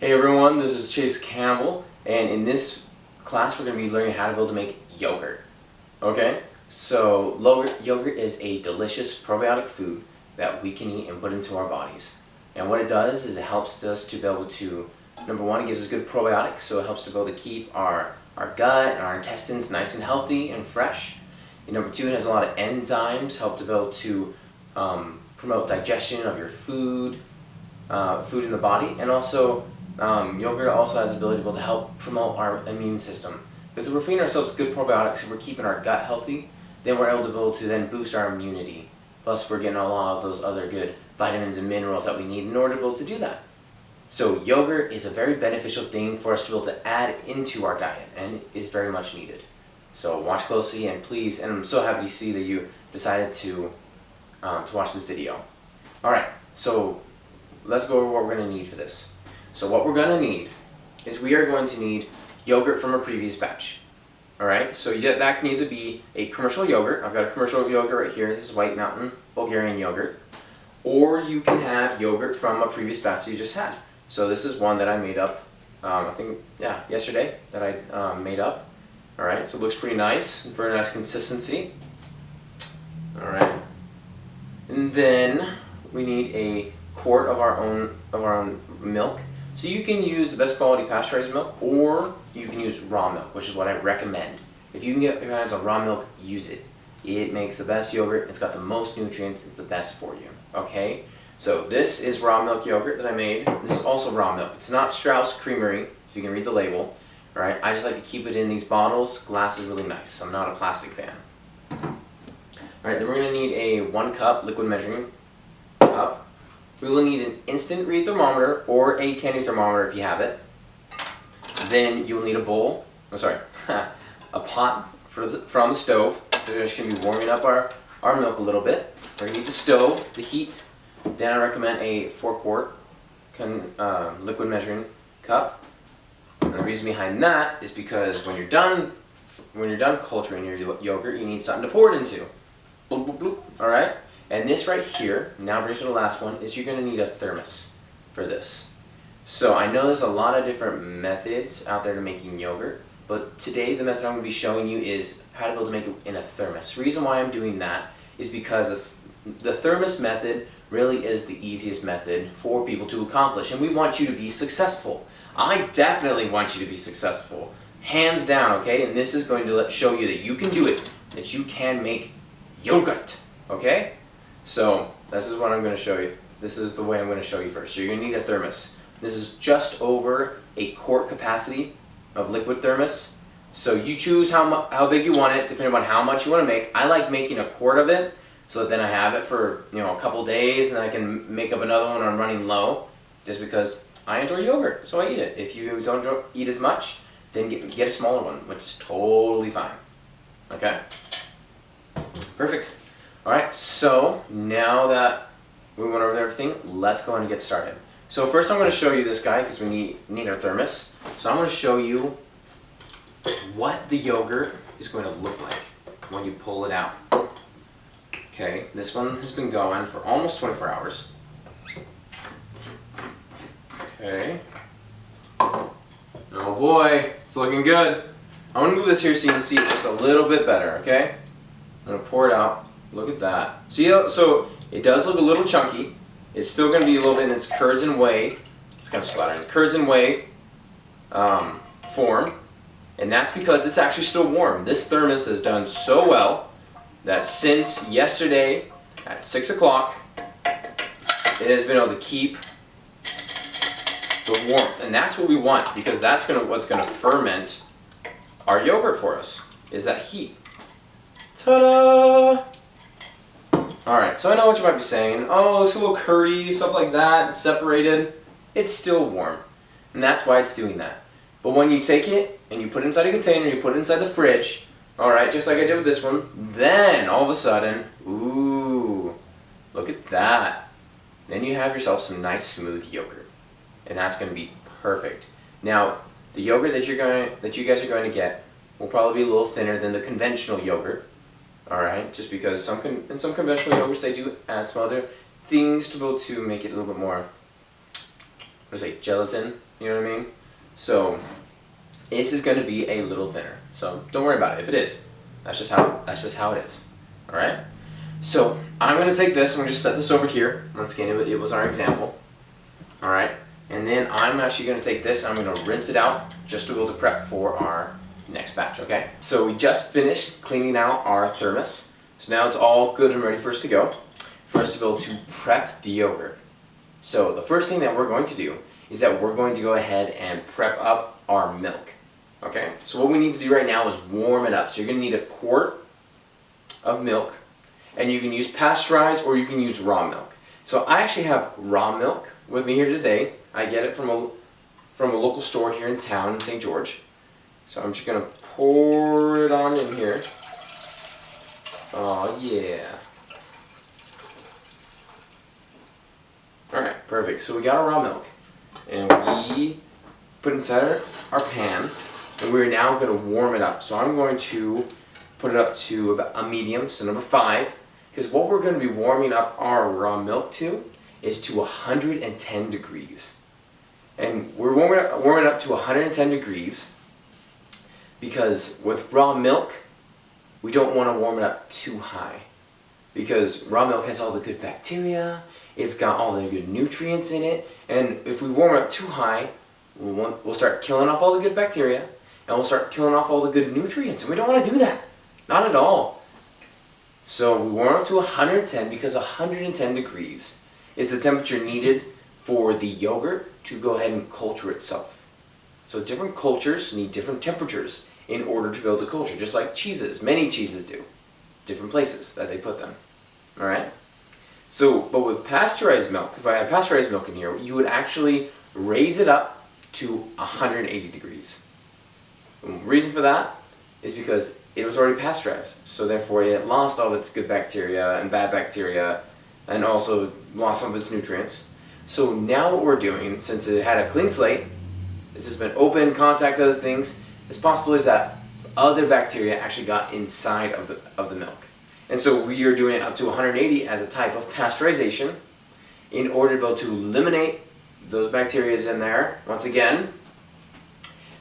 Hey everyone, this is Chase Campbell, and in this class we're going to be learning how to build to make yogurt. Okay? So yogurt is a delicious probiotic food that we can eat and put into our bodies. And what it does is it helps us to be able to, number one, it gives us good probiotics, so it helps to be able to keep our gut and our intestines nice and healthy and fresh. And number two, it has a lot of enzymes, help to be able to promote digestion of your food in the body, and also yogurt also has the ability to be able to help promote our immune system. Because if we're feeding ourselves good probiotics, if we're keeping our gut healthy, then we're able to then boost our immunity. Plus we're getting a lot of those other good vitamins and minerals that we need in order to be able to do that. So yogurt is a very beneficial thing for us to be able to add into our diet, and is very much needed. So watch closely, and please, and I'm so happy to see that you decided to watch this video. Alright, so let's go over what we're going to need for this. So what we're going to need is we are going to need yogurt from a previous batch. Alright, so that can either be a commercial yogurt. I've got a commercial yogurt right here. This is White Mountain Bulgarian yogurt. Or you can have yogurt from a previous batch that you just had. So this is one that I made up, I think, yeah, yesterday that I made up. Alright, so it looks pretty nice, very nice consistency. Alright, and then we need a quart of our own milk. So you can use the best quality pasteurized milk, or you can use raw milk, which is what I recommend. If you can get your hands on raw milk, use it. It makes the best yogurt, it's got the most nutrients, it's the best for you. Okay? So this is raw milk yogurt that I made. This is also raw milk. It's not Strauss Creamery, if you can read the label. Alright, I just like to keep it in these bottles. Glass is really nice. I'm not a plastic fan. Alright, then we're going to need a 1 cup liquid measuring cup. We will need an instant read thermometer or a candy thermometer if you have it. Then you will need a bowl, a pot from the stove. So we're just going to be warming up our milk a little bit. We're going to need the stove, the heat. Then I recommend a 4-quart liquid measuring cup. And the reason behind that is because when you're done culturing your yogurt, you need something to pour it into. Bloop, bloop, bloop. Alright? And this right here, now brings me to the last one, is you're going to need a thermos for this. So I know there's a lot of different methods out there to making yogurt, but today the method I'm going to be showing you is how to be able to make it in a thermos. The reason why I'm doing that is because the thermos method really is the easiest method for people to accomplish, and we want you to be successful. I definitely want you to be successful, hands down, okay? And this is going to show you that you can do it, that you can make yogurt, okay? So this is what I'm going to show you. This is the way I'm going to show you first. So you're going to need a thermos. This is just over a quart capacity of liquid thermos. So you choose how big you want it, depending on how much you want to make. I like making a quart of it, so that then I have it for a couple days, and then I can make up another one when I'm running low, just because I enjoy yogurt, so I eat it. If you don't eat as much, then get a smaller one, which is totally fine. Okay? Perfect. Alright, so now that we went over everything, let's go and get started. So first I'm going to show you this guy, because we need our thermos. So I'm going to show you what the yogurt is going to look like when you pull it out. Okay, this one has been going for almost 24 hours. Okay. Oh boy, it's looking good. I'm going to move this here so you can see it just a little bit better, okay? I'm going to pour it out. Look at that. See, so it does look a little chunky. It's still going to be a little bit in its curds and whey. It's kind of splattering. Curds and whey form. And that's because it's actually still warm. This thermos has done so well that since yesterday at 6 o'clock, it has been able to keep the warmth. And that's what we want, because that's what's going to ferment our yogurt for us, is that heat. Ta-da! Alright, so I know what you might be saying. Oh, it looks a little curdy, stuff like that, it's separated. It's still warm, and that's why it's doing that. But when you take it and you put it inside a container, you put it inside the fridge, alright, just like I did with this one, then all of a sudden, ooh, look at that. Then you have yourself some nice smooth yogurt, and that's going to be perfect. Now, the yogurt that you guys are going to get will probably be a little thinner than the conventional yogurt. Alright, just because in some conventional yogurts they do add some other things to be able to make it a little bit more what is it, gelatin, you know what I mean? So this is going to be a little thinner. So don't worry about it. If it is, that's just how it is. All right. So I'm going to take this. I'm going to just set this over here. Once again, it was our example. All right. And then I'm actually going to take this and I'm going to rinse it out just to be able to prep for our next batch. Okay. So we just finished cleaning out our thermos. So now it's all good and ready for us to go. For us to be able to prep the yogurt. So the first thing that we're going to do is that we're going to go ahead and prep up our milk. Okay, so what we need to do right now is warm it up. So you're going to need a quart of milk, and you can use pasteurized or you can use raw milk. So I actually have raw milk with me here today. I get it from a local store here in town in St. George. So I'm just going to pour it on in here. Oh yeah. Alright, perfect. So we got our raw milk, and we put it inside our pan, and we're now going to warm it up. So I'm going to put it up to about a medium, so number 5, because what we're going to be warming up our raw milk to is to 110 degrees. And we're warming it up to 110 degrees because with raw milk, we don't want to warm it up too high, because raw milk has all the good bacteria, it's got all the good nutrients in it, and if we warm it up too high, we'll start killing off all the good bacteria, and we'll start killing off all the good nutrients, and we don't want to do that. Not at all. So we warm up to 110 because 110 degrees is the temperature needed for the yogurt to go ahead and culture itself. So different cultures need different temperatures in order to be able to culture, just like cheeses. Many cheeses do. Different places that they put them. Alright? So, but with pasteurized milk, if I had pasteurized milk in here, you would actually raise it up to 180 degrees. And the reason for that is because it was already pasteurized, so therefore it lost all of its good bacteria and bad bacteria, and also lost some of its nutrients. So now what we're doing, since it had a clean slate, this has been open, contact other things, it's possible is that other bacteria actually got inside of the milk. And so we are doing it up to 180 as a type of pasteurization in order to be able to eliminate those bacteria in there, once again,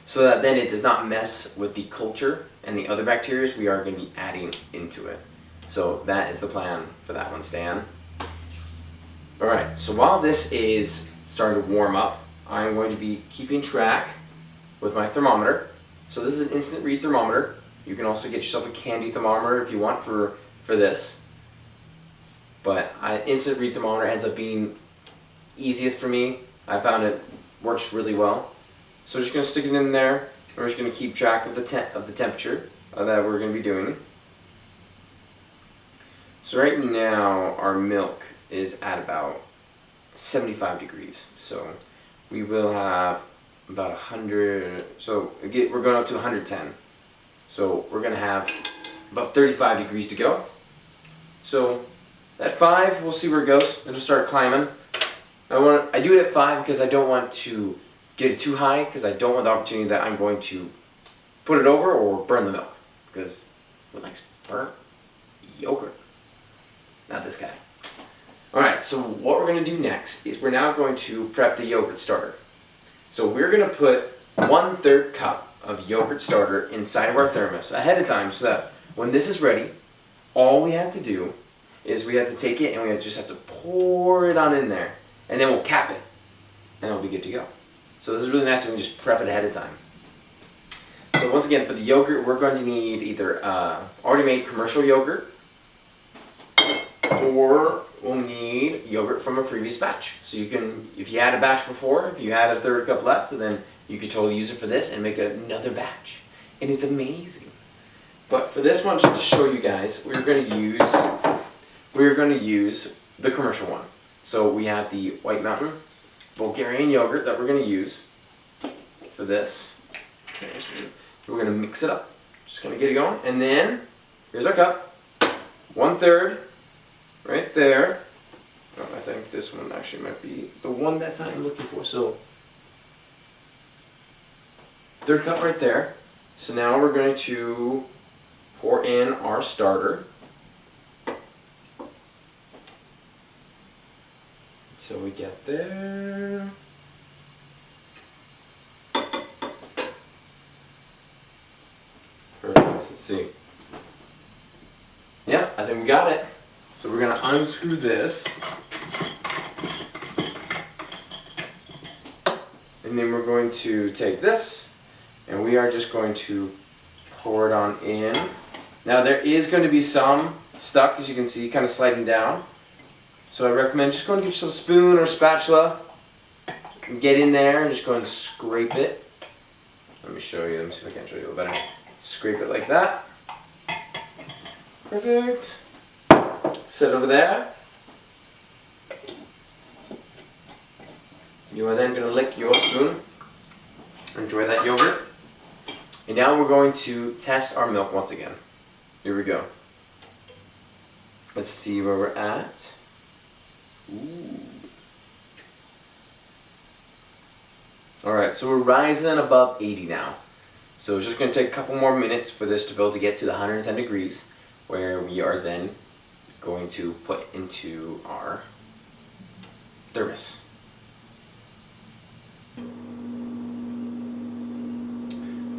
so that then it does not mess with the culture and the other bacteria we are going to be adding into it. So that is the plan for that one, Stan. Alright, so while this is starting to warm up, I'm going to be keeping track with my thermometer. So this is an instant read thermometer. You can also get yourself a candy thermometer if you want for this. But instant read thermometer ends up being easiest for me. I found it works really well. So we're just going to stick it in there. We're just going to keep track of the temperature that we're going to be doing. So right now our milk is at about 75 degrees. So we will have about 100, so again, we're going up to 110. So we're going to have about 35 degrees to go. So at 5, we'll see where it goes. It'll start climbing. I do it at 5 because I don't want to get it too high, because I don't want the opportunity that I'm going to put it over or burn the milk, because who likes burnt yogurt? Not this guy. Alright, so what we're going to do next is we're now going to prep the yogurt starter. So we're going to put 1/3 cup of yogurt starter inside of our thermos ahead of time, so that when this is ready, all we have to do is we have to take it and we just have to pour it on in there, and then we'll cap it, and it'll be good to go. So this is really nice, we can just prep it ahead of time. So once again, for the yogurt, we're going to need either already made commercial yogurt, or we'll need yogurt from a previous batch. So you can, if you had a batch before, if you had a 1/3 cup left, then you could totally use it for this and make another batch. And it's amazing. But for this one, just to show you guys, we're going to use the commercial one. So we have the White Mountain Bulgarian yogurt that we're going to use for this. Okay, so we're going to mix it up. Just going to get it going. And then, here's our cup. 1/3 right there. Oh, I think this one actually might be the one that I'm looking for. So, 1/3 cup right there. So now we're going to pour in our starter. Until we get there. Let's see. Yeah, I think we got it. So we're gonna unscrew this. And then we're going to take this and we are just going to pour it on in. Now there is going to be some stuck, as you can see, kind of sliding down. So I recommend just going to get yourself a spoon or spatula and get in there and just go and scrape it. Let me show you. Let me see if I can show you a little better. Scrape it like that. Perfect. Set it over there. You are then going to lick your spoon. Enjoy that yogurt. And now we're going to test our milk once again. Here we go. Let's see where we're at. Ooh. Alright, so we're rising above 80 now. So it's just going to take a couple more minutes for this to be able to get to the 110 degrees, where we are then going to put into our thermos.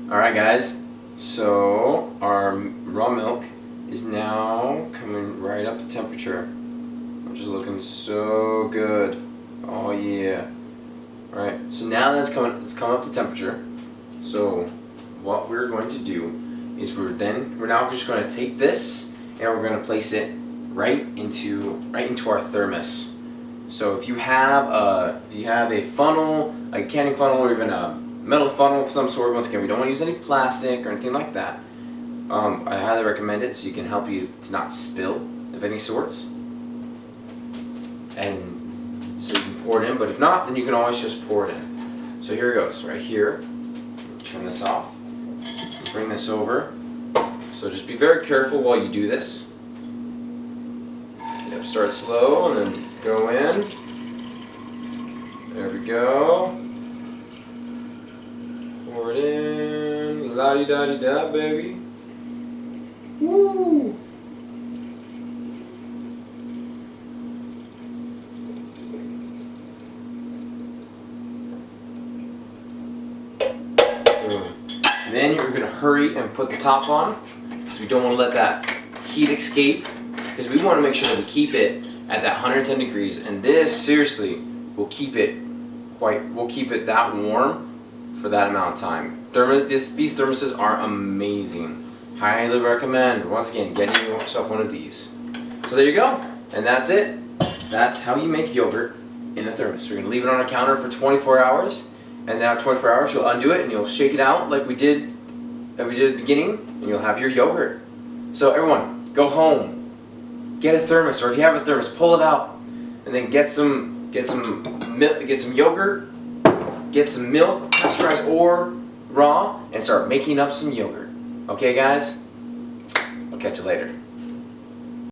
Alright guys, so our raw milk is now coming right up to temperature, which is looking so good. Oh yeah. Alright, so now that it's come up to temperature, so what we're going to do is we're now just going to take this and we're going to place it right into our thermos. So if you have a funnel, like a canning funnel, or even a metal funnel of some sort, once again, we don't want to use any plastic or anything like that. I highly recommend it so you can help you to not spill of any sorts. And so you can pour it in, but if not, then you can always just pour it in. So here it goes, right here. Turn this off. Bring this over. So just be very careful while you do this. Yep, start slow and then go in. There we go. Pour it in. La-di-da-di-da, baby. Woo! Then you're going to hurry and put the top on, because we don't want to let that heat escape, because we want to make sure that we keep it at that 110 degrees, and this seriously will keep it that warm for that amount of time. These thermoses are amazing. Highly recommend, once again, getting yourself one of these. So there you go, and that's it. That's how you make yogurt in a thermos. We're going to leave it on our counter for 24 hours. And now 24 hours, you'll undo it and you'll shake it out like we did at the beginning, and you'll have your yogurt. So everyone, go home, get a thermos, or if you have a thermos, pull it out, and then get some yogurt, get some milk, pasteurized or raw, and start making up some yogurt. Okay, guys? I'll catch you later.